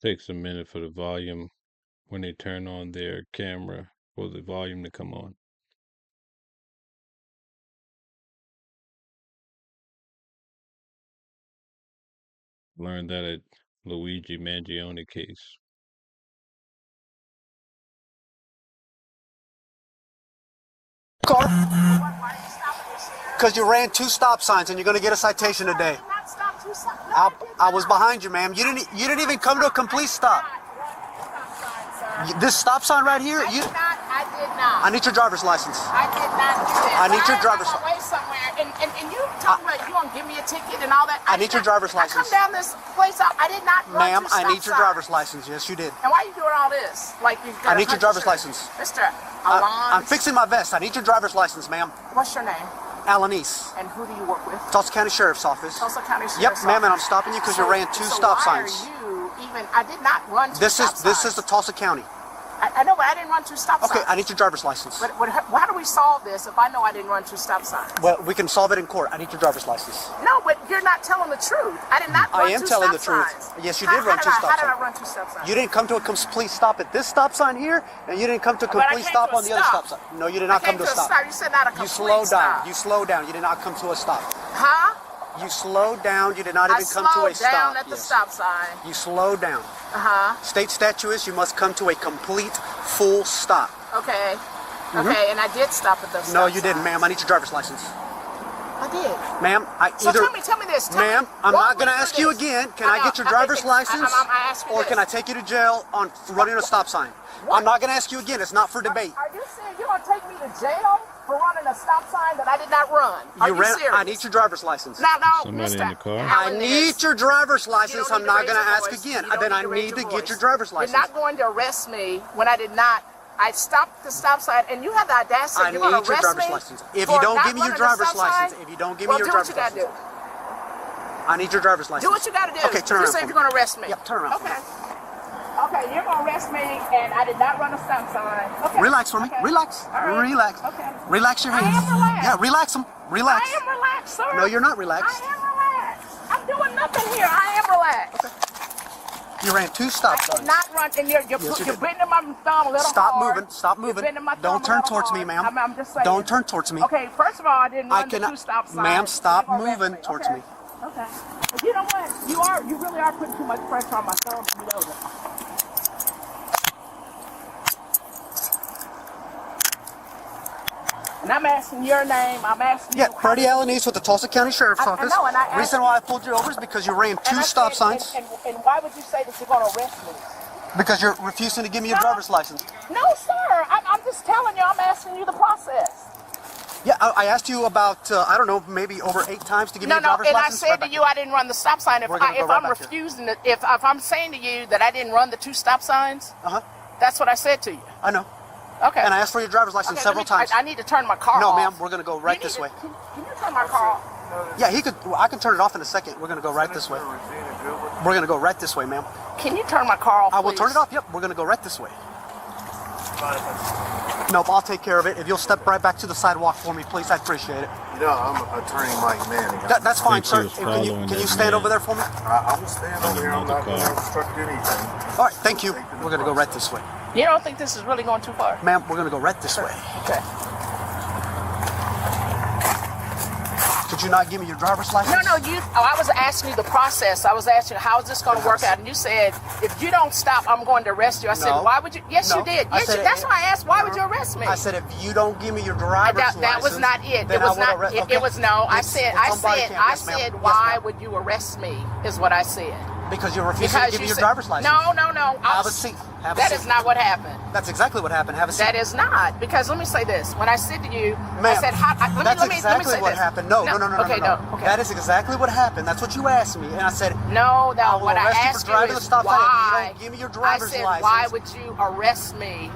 Takes a minute for the volume when they turn on their camera for the volume to come on. Learned that at Luigi Mangione case. Car? Because you ran 2 stop signs and you're going to get a citation today. I was behind you, ma'am. You didn't even come to a complete stop. This stop sign right here, I did not. I need your driver's license. I did not do this. I need your driver's license. Way somewhere, and you talk about you gonna give me a ticket and all that. I need your driver's license. I come down this place. I did not run Ma'am, to stop I need your sign. driver's license. Yes, you did. And why are you doing all this? Like you've got I need your driver's license. Mr. Alon. I'm fixing my vest. I need your driver's license, ma'am. What's your name? Alanis. And who do you work with? Tulsa County Sheriff's Office. Tulsa County Sheriff's Yep, ma'am, and I'm Office. stopping you because you ran 2 stop signs. Why are you even? I did not run 2 This stop signs. is the Tulsa County. I know, but I didn't run 2 stop signs. Okay, I need your driver's license. But how do we solve this if I know I didn't run 2 stop signs? Well, we can solve it in court. I need your driver's license. No, but you're not telling the truth. I did not run 2 I am telling the stop truth. signs. Yes, you did run 2 stop signs. How did I run 2 stop signs? You didn't come to a complete stop at this stop sign here, and you didn't come to a But I complete came stop to a on the other stop. stop sign. No, you did not I come came to a stop. You said not a complete You slowed down. stop. You slowed down. You did not come to a stop. Huh? You slowed down. You did not even come to a stop. I slowed down at the stop sign. You slowed down. Uh-huh. State statute is you must come to a complete, full stop. Okay. Okay, and I did stop at those. No, you didn't, ma'am. I need your driver's license. I did. Ma'am, So tell me this. Ma'am, I'm not going to ask you again. Can I get your driver's license? I ask you or this. can I take you to jail on running a stop sign? I'm not going to ask you again. It's not for debate. Are you saying you're going to take me to jail for running a stop sign that I did not run? Are you serious? I need your driver's license. No, Somebody Mr. in the car? I need your driver's license. I'm not going to ask voice. again. You don't Then I to raise need to your get voice. your driver's license. You're not going to arrest me when I did not. I stopped the stop sign, and you have the audacity. I need you're going to your arrest driver's me license. If for you don't not give me your running a driver's stop sign, license, if you don't give me well, your do driver's what you license, gotta do. I need your driver's license. Do what you got to do. Okay, turn around. You say if you're going to arrest me. Yep, turn around. Okay. Okay, you're going to arrest me, and I did not run a stop sign. Okay. Relax for me. Okay. Relax. All right. Relax. Okay. Relax your I hands. am relaxed. Yeah, relax them. Relax. I am relaxed, sir. No, you're not relaxed. I am relaxed. I'm doing nothing here. I am relaxed. Okay. You ran 2 stop I signs. did not run, and you're Yes, you did. bending my thumb a little Stop hard. moving. Stop You're moving. bending my thumb Don't a turn little towards me, hard. ma'am. I'm just saying. Don't turn towards me. Okay, first of all, I didn't run the cannot. 2 stop signs. Ma'am, stop You're gonna arrest moving towards me. Okay. But you know what? You really are putting too much pressure on my thumb. You know that. And I'm asking your name. I'm asking Yeah, you. Freddie Alanis with the Tulsa County Sheriff's I Office. know, and I asked Reason why I pulled you over is because you ran 2 stop signs. And why would you say that you're going to arrest me? Because you're refusing to give me your No. driver's license. No, sir. I'm just telling you. I'm asking you the process. Yeah, I asked you about, I don't know, maybe over 8 times to give me No, your no, driver's and I license. said Right to back you I didn't run the stop sign. If We're gonna go if right I'm back here. refusing to, if I'm saying to you that I didn't run the 2 stop signs, Uh-huh. that's what I said to you. I know. Okay. And I asked for your driver's license Okay, several times. I need to turn my car No, off. ma'am, we're going to go right You this need way. to- Can you turn my car off? Yeah, I can turn it off in a second. We're going to go right this way. We're going to go right this way, ma'am. Can you turn my car off, I will please? turn it off. Yep, we're going to go right this way. Nope, I'll take care of it. If you'll step right back to the sidewalk for me, please, I'd appreciate it. You know, I'm Attorney Mike Manning. That's fine, think he sir. was following Can you that stand man. over there for me? I'm standing over here. I'm not going to obstruct anything. All right, thank you. We're going to go right this way. You don't think this is really going too far? Ma'am, we're going to go right this way. Okay. Could you not give me your driver's license? No, I was asking you the process. I was asking you, how is this going to work out? And you said, if you don't stop, I'm going to arrest you. I said, No. why would you? Yes, No. you did. I Yes, said that's it- why I asked, why would you arrest me? I said, if you don't give me your driver's license, that was not it. then It was I will not. arrest- It, okay. it was no. I It's- said. it's I on body said. cam. I Yes, ma'am. said. Yes, Why ma'am. would you arrest me? Is what I said. Because you're refusing to give me your said- driver's license. No. Have a seat. Have a That seat. is not what happened. That's exactly what happened. Have a seat. That is not, because let me say this. When I said to you, I Ma'am, said, that's let me exactly say what this. happened. No. Okay, no. Okay. That is exactly what happened. That's what you asked me. And I said, No, I will what I arrest you for asked you driving the is stop sign if you why. don't give me your I driver's said, license. why would you arrest me?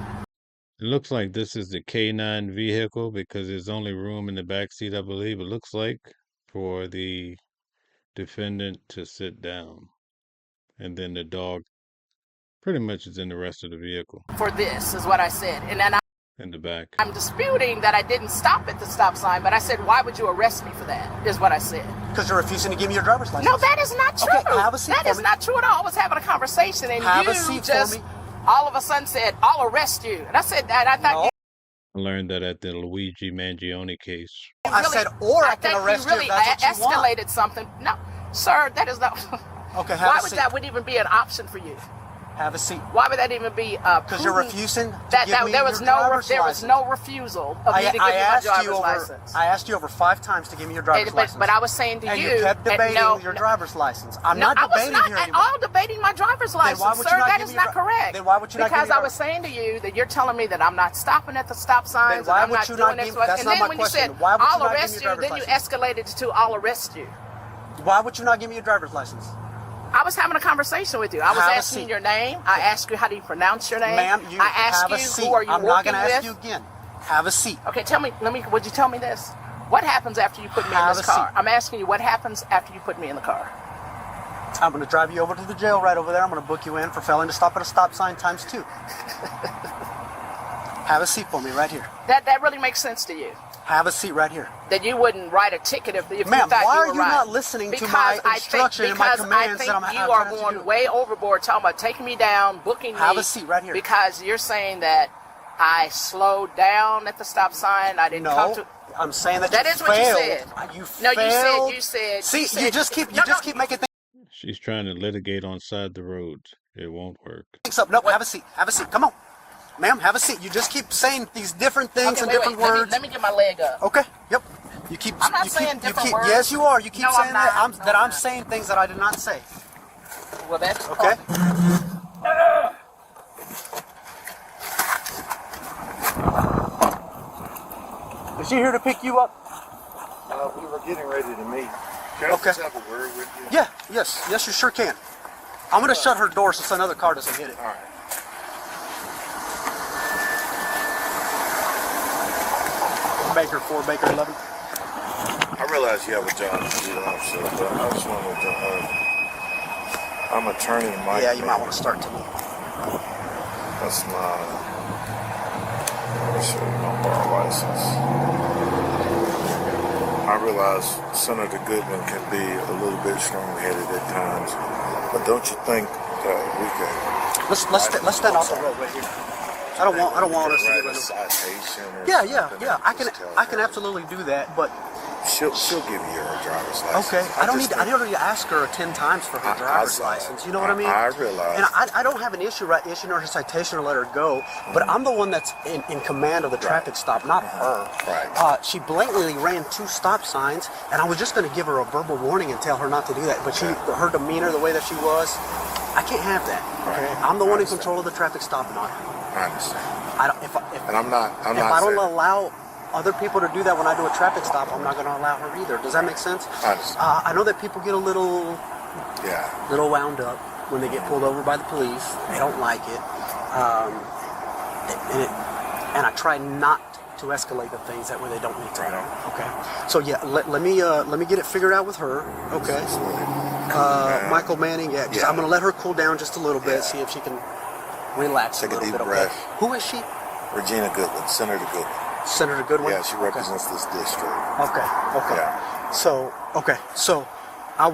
It looks like this is the K9 vehicle because there's only room in the back seat, I believe. It looks like for the defendant to sit down. And then the dog pretty much is in the rest of the vehicle. For this is what I said, and then I in the back. I'm disputing that I didn't stop at the stop sign, but I said, why would you arrest me for that, is what I said. Because you're refusing to give me your driver's license. No, that is not true. Okay, have a seat That for is me. not true at all. I was having a conversation, and Have you a seat just for me. all of a sudden said, I'll arrest you. And I said that. I thought No. I learned that at the Luigi Mangione case. I said, or I can think arrest you really if that's what you want. escalated something. No, sir, that is not. Okay, have Why a would seat. that would even be an option for you? Have a seat. Why would that even be? Because you're refusing to that give me there was your no driver's there was license. no refusal of me to give you my driver's license. I asked you over 5 times to give me your driver's license. But I was saying to and you, you kept debating no, your driver's license. I'm no, not debating I was here not at anymore. all debating my driver's why license, would you sir. not That give is me not your- correct. then why would you not give me Because I your- was saying to you that you're telling me that I'm not stopping at the stop signs. Then why and I'm would not you doing not X, give- Y. that's And not then my when question. you said Why would you I'll not give me arrest your you, then driver's you escalated it to I'll arrest you. Why would you not give me your driver's license? I was having a conversation with you. I was Have a asking seat. your name. I asked you how do you pronounce your name. Ma'am, you I asked have a you seat. who are you I'm not working going to ask with. you again. Have a seat. Okay, tell me. Would you tell me this? What happens after you put me in Have this a car? seat. I'm asking you what happens after you put me in the car. I'm going to drive you over to the jail right over there. I'm going to book you in for failing to stop at a stop sign times 2. Have a seat for me right here. That really makes sense to you. Have a seat right here. That you wouldn't write a ticket if you Ma'am, thought why you are were you right. not listening to Because my I instruction think, and my because commands I that think I'm you asking are you to going do? way overboard talking about taking me down, booking Have me. a seat right here. Because you're saying that I slowed down at the stop sign. I didn't come No, to. I'm saying that That you is what you failed. said. You No, failed. you said. See, said, you just keep No, making She's trying to litigate on side the road. It won't work. things up. Nope, have a seat. Have a seat. Come on. Ma'am, have a seat. You just keep saying these different things Okay, and wait, different wait. words. Let me get my leg up. Okay. Yep. You keep. I'm not you saying keep, different you keep, words. Yes, you are. You keep No, saying I'm that. not. I'm No, I'm not. saying things that I did not say. Well, that's Okay. Is she here to pick you up? We were getting ready to meet. Can I Okay. just have a word with you? Yeah. Yes. Yes, you sure can. I'm gonna shut her door so another car doesn't hit it. All right. Baker 4, Baker 11. I realize you have a job to do, officer, but I just wanted to. I'm attorney Mike. Yeah, you might want to start to me. That's my. Let me show you my bar license. I realize Senator Goodwin can be a little bit strong-headed at times, but don't you think that we can? Let's stand off the road right here. I don't want us to write do a citation or Yeah, something yeah. and I just tell can her. absolutely do that, but She'll give you her driver's license. okay. I don't just need think- to ask her 10 times for her driver's license. You know what I mean? I realize. And I don't have an issue issuing her a citation or let her go, but I'm the one that's in command of the traffic stop, not her. Right. She blatantly ran 2 stop signs, and I was just going to give her a verbal warning and tell her not to do that. But her demeanor, the way that she was, I can't have that. Okay, I'm the one in control of the traffic stop, not her. I understand. If I'm not I don't saying- allow other people to do that when I do a traffic stop, I'm not going to allow her either. Does that make sense? I understand. I know that people get a little wound up when they get pulled over by the police. They don't like it, and I try not to escalate the things that way they don't need to. Okay. So yeah, let me get it figured out with her. Okay. Michael Manning. Yeah. I'm going to let her cool down just a little bit. See if she can relax Take a a little deep bit. breath. Okay. Who is she? Regina Goodwin, Senator Goodwin. Senator Goodwin? Yeah, she represents this district. Okay. Yeah. So, I'll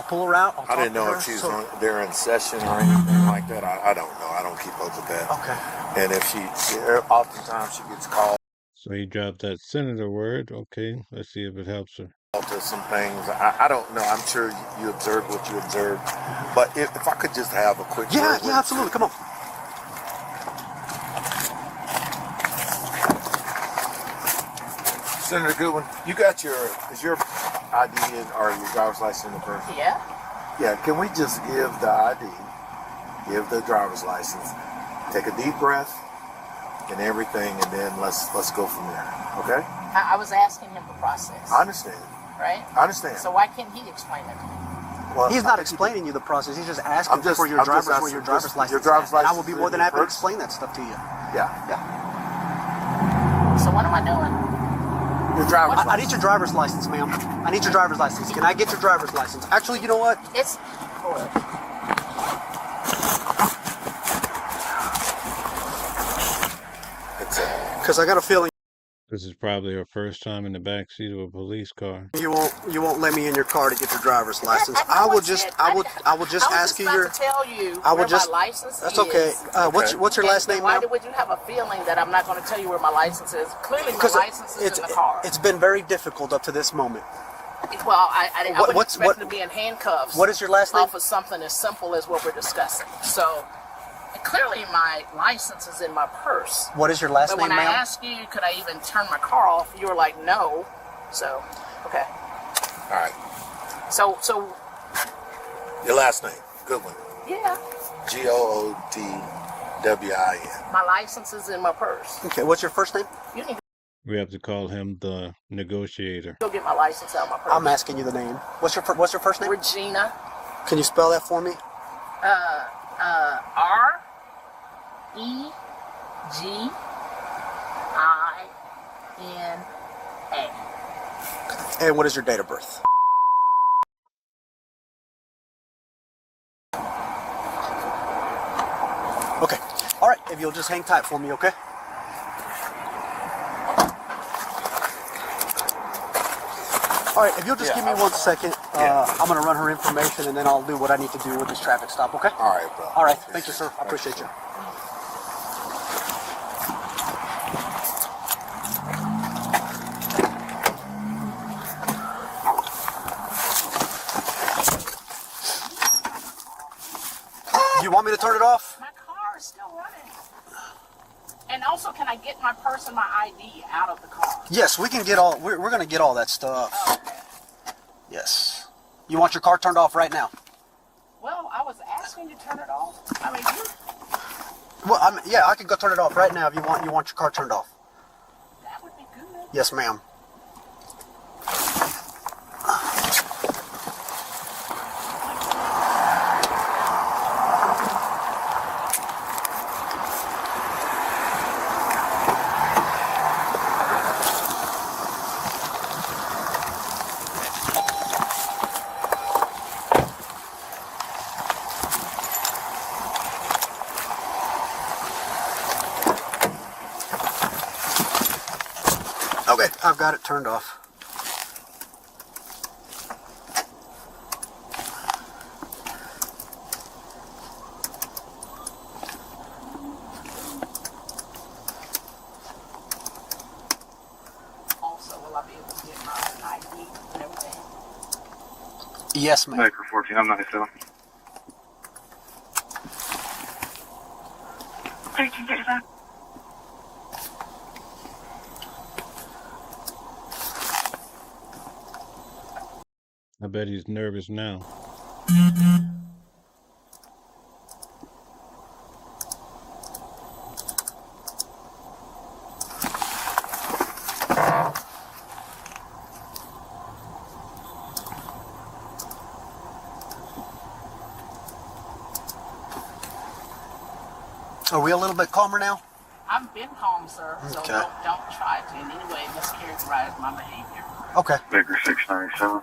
pull her out. I didn't know if she's there in session or anything like that. I don't know. I don't keep up with that. Okay. And if oftentimes she gets called So he dropped that senator word. Okay, let's see if it helps her. to some things. I don't know. I'm sure you observed what you observed. But if I could just have a quick word with you. Absolutely. Come on. Senator Goodwin, you got is your ID or your driver's license in the purse? Yeah. Yeah, can we just give the ID, give the driver's license, take a deep breath and everything, and then let's go from there, okay? I was asking him the process. I understand. Right? I understand. So why can't he explain it to me? Well, He's not explaining you the process. He's just asking for your driver's license. your driver's And I license will be is more in than your happy to purse? explain that stuff to you. Yeah. So what am I doing? Your driver's I license. need your driver's license, ma'am. I need your driver's license. Can I get your driver's license? Actually, you know what? It's It's Because I got a feeling This is probably her first time in the back seat of a police car. you won't let me in your car to get your driver's license. No I will one just said- I will just I was ask just you about your. to tell you I will where just. my license That's is. okay. What's your last name Why now? would you have a feeling that I'm not going to tell you where my license is? Clearly, my Because license is in the car. it's been very difficult up to this moment. Well, I wouldn't what's- expect what- to be in handcuffs. What is your last name? Off of something as simple as what we're discussing. So, clearly, my license is in my purse. What is your last But name, when I ma'am? asked you, could I even turn my car off? You were like, no. So, okay. All right. So Your last name, Goodwin. yeah, Goodwin. my license is in my purse. Okay. What's your first name? You can We have to call him the negotiator. go get my license out of my purse. I'm asking you the name. What's your first name? Regina. Can you spell that for me? REGINA. And what is your date of birth? Okay. All right. If you'll just hang tight for me, okay? All right. If you'll just give me 1 second, I'm gonna run her information, and then I'll do what I need to do with this traffic stop. Okay? All right, bro. All right. Thank you, sir. I appreciate you. You want me to turn it off? My car is still running. And also, can I get my purse and my ID out of the car? Yes, we can get all. We're gonna get all that stuff. Oh, okay. Yes. You want your car turned off right now? Well, I was asking you to turn it off. I mean, Well, yeah, I can go turn it off right now if you want. You want your car turned off? that would be good. Yes, ma'am. Okay, I've got it turned off. Also, will I be able to get my ID and everything? Yes, ma'am. Baker 14, I'm 97. 1335. I bet he's nervous now. Are we a little bit calmer now? I've been calm, sir. So Okay. don't try to in any way mischaracterize my behavior. Okay. Baker 697.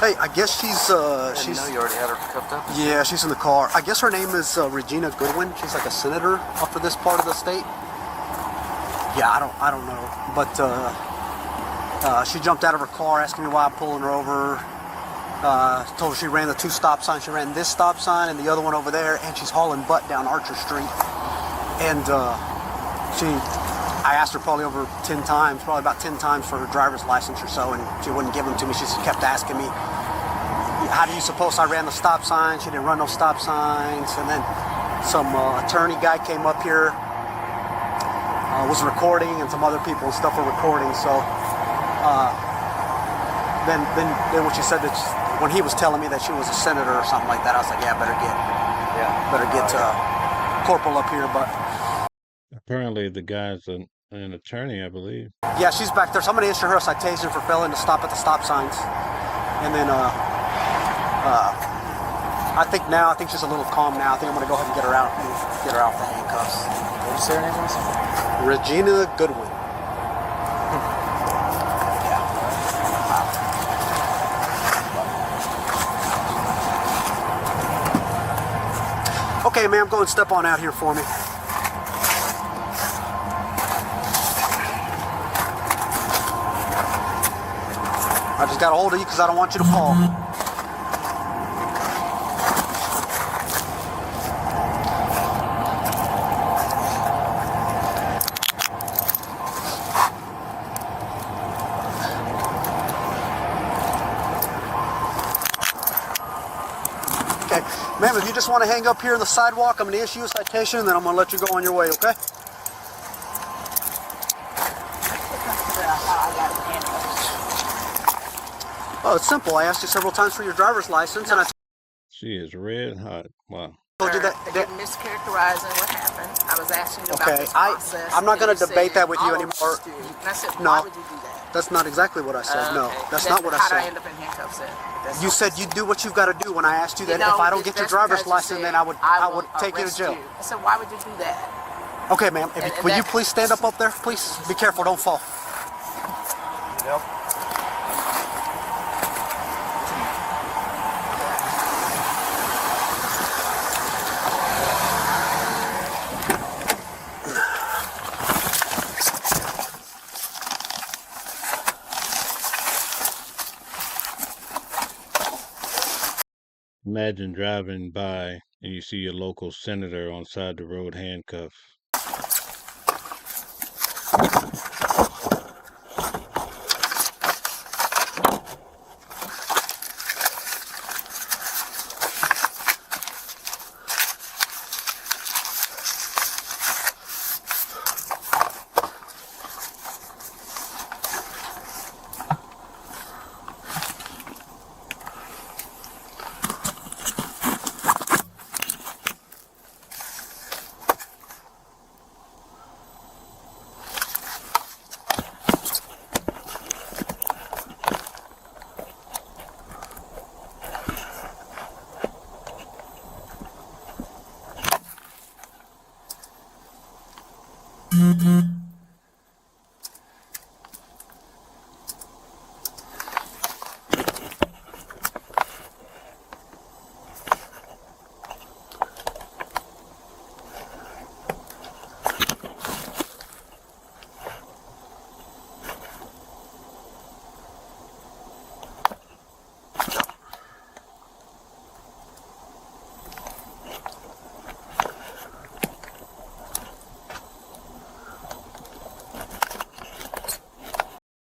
Hey, I guess she's You know you already had her cuffed up? yeah, she's in the car. I guess her name is Regina Goodwin. She's like a senator up for this part of the state. Yeah, I don't know, but she jumped out of her car, asking me why I'm pulling her over. Told her she ran the two stop signs. She ran this stop sign and the other one over there, and she's hauling butt down Archer Street. And I asked her probably over 10 times, probably about 10 times for her driver's license or so, and she wouldn't give them to me. She just kept asking me, how do you suppose I ran the stop sign? She didn't run no stop signs. And then some attorney guy came up here, was recording, and some other people and stuff were recording. So then when she said that, when he was telling me that she was a senator or something like that, I was like, yeah, better get Corporal up here. But Apparently, the guy's an attorney, I believe. yeah, she's back there. So I'm gonna issue her a citation for failing to stop at the stop signs. And then I think she's a little calm now. I think I'm gonna go ahead and get her out the handcuffs. What did you say her name was? Regina Goodwin. Okay, ma'am, go and step on out here for me. I just got a hold of you because I don't want you to fall. Okay, ma'am, if you just want to hang up here on the sidewalk, I'm going to issue you a citation, and then I'm going to let you go on your way, okay? Oh, it's simple. I asked you several times for your driver's license, and I She is red hot. Wow. told you that. They're mischaracterizing what happened. I was asking you about Okay, this process. I'm not going and to you debate said, that with you "I'll anymore. arrest you." And I said, No. why would you do that? That's not exactly what I said. No, Okay. that's not what I How did I said. end up in handcuffs then? That's You not said what you do what you've got to do. When I asked you that, know, if I don't get your that's driver's because you license, said, then I would will take you to arrest jail. you. I said, why would you do that? Okay, ma'am. And Will you that- please stand up there, please? Be careful, don't fall. Yep. Imagine driving by and you see your local senator on side the road handcuffed.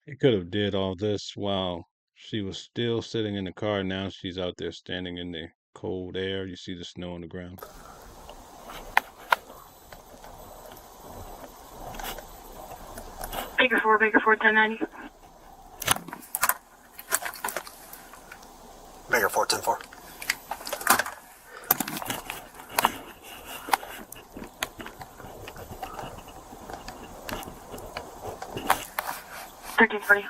He could have did all this while she was still sitting in the car. Now she's out there standing in the cold air. You see the snow on the ground. Baker 4, 1090. Baker 410-4. Thirteen 40.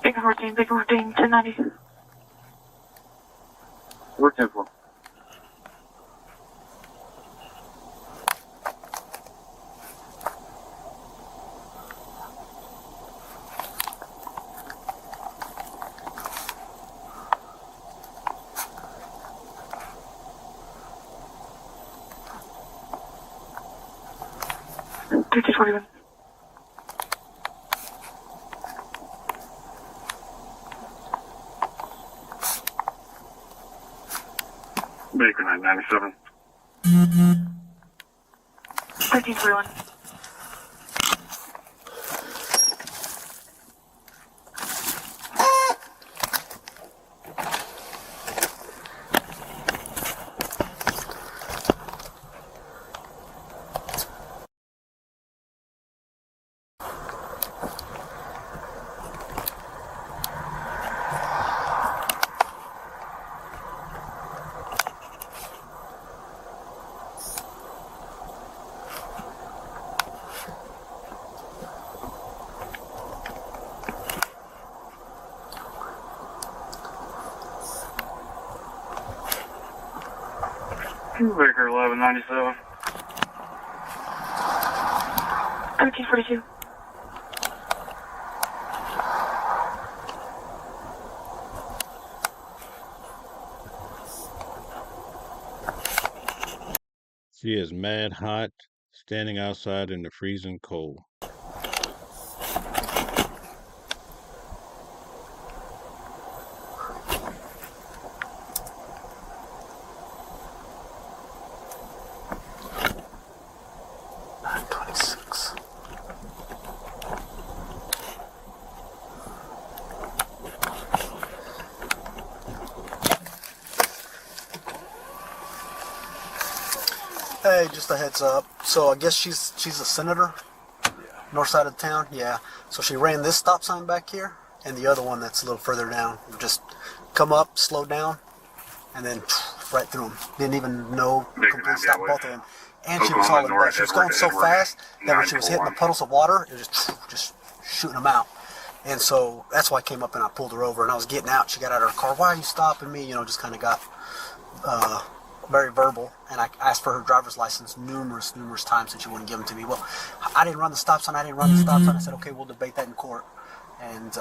Baker 14, 1090. We're 10-4. Thirteen 41. Baker 997. 13 41. Baker 1197. 1342. She is mad hot, standing outside in the freezing cold. Hey, just a heads up. So I guess she's a senator, north side of town. Yeah. So she ran this stop sign back here, and the other one that's a little further down. Just come up, slow down, and then right through them. Didn't even know complete stop both of them. And she was hauling butt. She was going so fast that when she was hitting the puddles of water, it was just shooting them out. And so that's why I came up and I pulled her over. And I was getting out. She got out of her car. Why are you stopping me? You know, just kind of got very verbal. And I asked for her driver's license numerous times, and she wouldn't give them to me. Well, I didn't run the stop sign. I said, okay, we'll debate that in court. And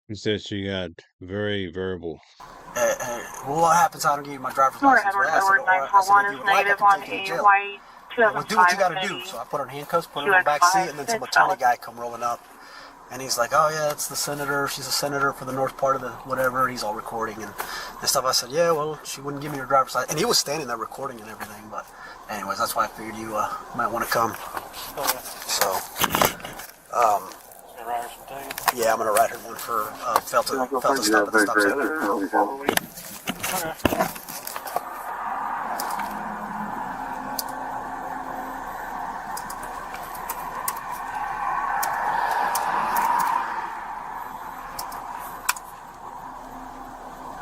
He said she got very verbal. well, what happens? I don't give you my driver's North license. Edward 941 is negative on a white Well, do what you got to 2005 do. So I put her in handcuffs, put her in the back seat, and then some attorney guy come rolling up. And he's like, oh, yeah, it's the senator. She's a senator for the north part of the whatever. He's all recording and stuff. I said, yeah, well, she wouldn't give me her driver's license. And he was standing there recording and everything. But anyways, that's why I figured you might want to come. So, yeah, I'm going to write her one for failed to stop at the stop sign. Okay.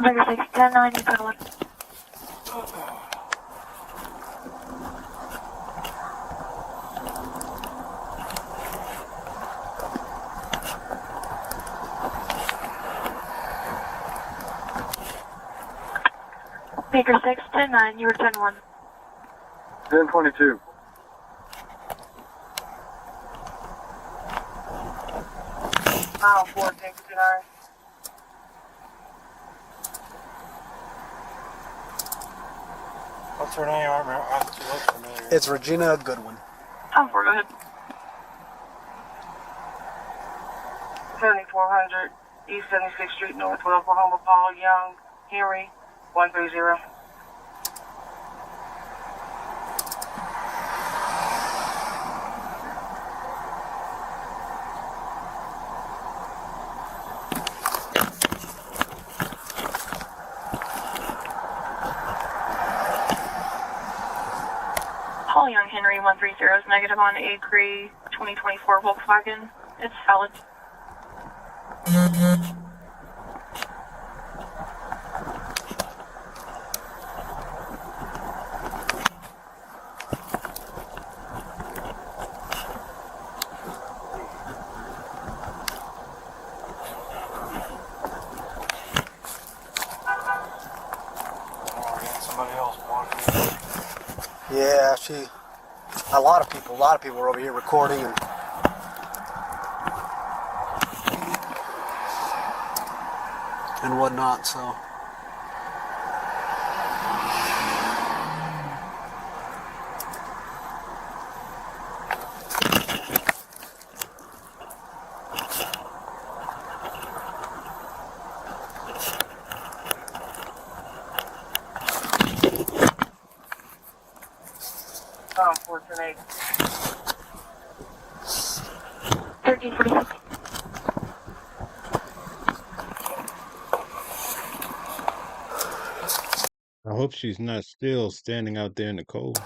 Baker 6, 10-9, you pedal. Baker 6, 10-9, you were 10-1. 1022. Mile 4, take it to What's her name? She looks familiar. It's Regina Goodwin. Oh, go ahead. 7400 East 76th Street, Northwood, Oklahoma. Paul Young, Henry, 130. Paul Young, Henry, 130 is negative on Acre 2024 Volkswagen. It's valid. Somebody else walking. Yeah, a lot of people were over here recording and whatnot, so. Fortune 1346. I hope she's not still standing out there in the cold.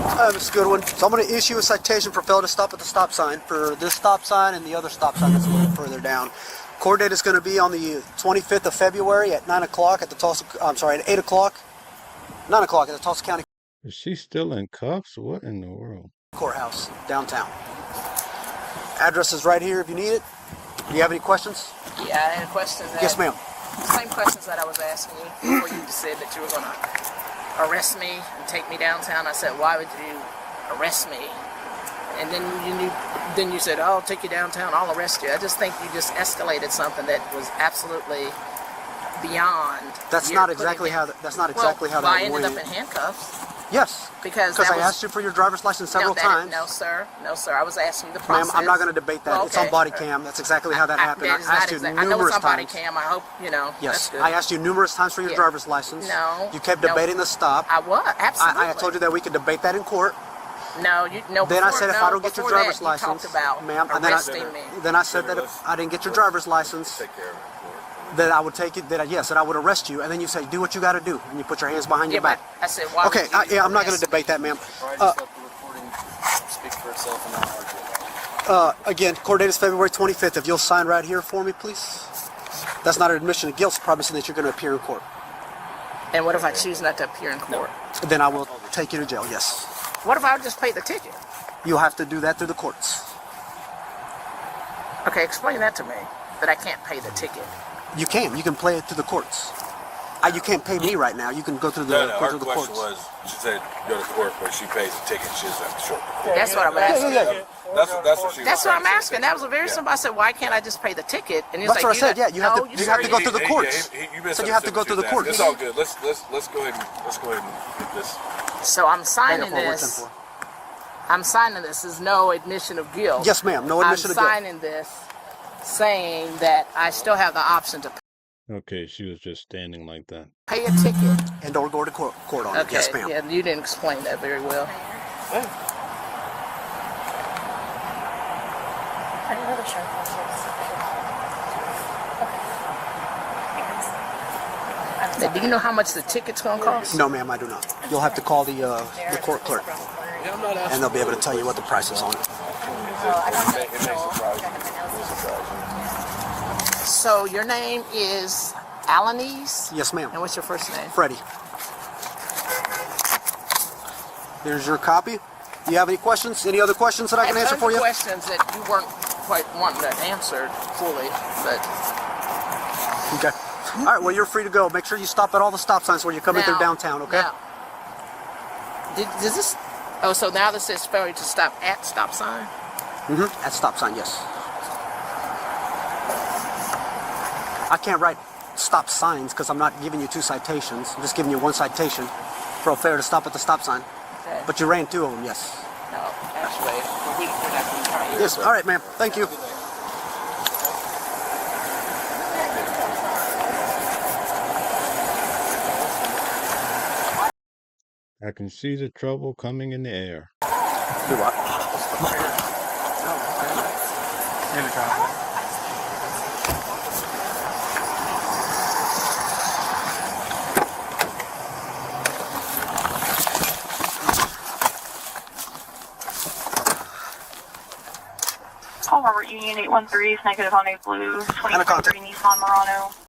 Mr. Goodwin, so I'm going to issue a citation for failure to stop at the stop sign for this stop sign and the other stop sign that's a little further down. Court date is going to be on the 25th of February at 9 o'clock at the Tulsa, I'm sorry, at 8 o'clock, 9 o'clock at the Tulsa County Is she still in cuffs? What in the world? Courthouse, downtown. Address is right here if you need it. Do you have any questions? Yeah, I had a question. Yes, ma'am. Same questions that I was asking you before you said that you were going to arrest me and take me downtown. I said, why would you arrest me? And then you said, oh, I'll take you downtown, I'll arrest you. I just think you just escalated something that was absolutely beyond. That's not exactly how that I ended went. up in handcuffs. Yes. Because I asked you for your driver's license several times. No, sir. I was asking you the Ma'am, process. I'm not going to debate that. Well, It's on okay. body cam. That's exactly how that happened. That is I asked you I know numerous it's on body times. cam. I hope, Yes. That's good. I asked you numerous times for your Yeah. driver's license. No. You kept No. debating the stop. I was, absolutely. I told you that we could debate that in court. No, Then I said if I don't get your driver's license, you talked about ma'am, and arresting me. then I said that if I didn't get your driver's license, Take care of it. that I would take it. That I would arrest you. And then you say, do what you got to do, and you put your hands behind your Yeah, back. but I said, why Okay. would you I'm not going arrest to debate that, ma'am. Right, just let the recording speak for itself and not argue about it. Again, court date is February 25th. If you'll sign right here for me, please. That's not an admission of guilt. It's probably saying that you're going to appear in court. And what if I choose not to appear in court? Then I will take you to jail. Yes. What if I just pay the ticket? You'll have to do that through the courts. Okay, explain that to me. That I can't pay the ticket. You can. You can play it through the courts. You can't pay me right now. You can go through the No, go her through the question courts. was, she said go to court, but she pays the ticket. She doesn't have to show up to court. That's what I'm asking. That's what she That's was what I'm trying to asking. say. That was a very Yeah. simple. I said, why can't I just pay the ticket? And he's That's like, what I said. Yeah, you have to go through the Hey, courts. you So you have to go through the courts. It's all good. Let's go ahead and get this. So I'm signing Bring it this. forward, 10-4. I'm signing this. There's no admission of guilt. Yes, ma'am. No admission I'm of guilt. signing this saying that I still have the option to Okay, she was just standing like that. pay a ticket. And don't go to court on it. Okay. Yes, ma'am. Yeah, you didn't explain that very well. Now, do you know how much the ticket's gonna cost? No, ma'am, I do not. You'll have to call the court clerk, and they'll be able to tell you what the price is on it. So your name is Alanese? Yes, ma'am. And what's your first name? Freddie. Here's your copy. Do you have any questions? Any other questions that I can answer for you? Questions that you weren't quite wanting to answer fully, but Okay. All right. Well, you're free to go. Make sure you stop at all the stop signs when you're coming through downtown. Okay. Now, does this? Oh, so now this says failure to stop at stop sign. At stop sign, yes. I can't write stop signs because I'm not giving you two citations. I'm just giving you one citation for a failure to stop at the stop sign. Okay. But you ran two of them, yes. No, actually, we're not going to try here. Yes. All right, ma'am. Thank you. I can see the trouble coming in the air. Do what? In the car. Paul Robert Union 813 is negative on a blue 2023 Nissan Murano.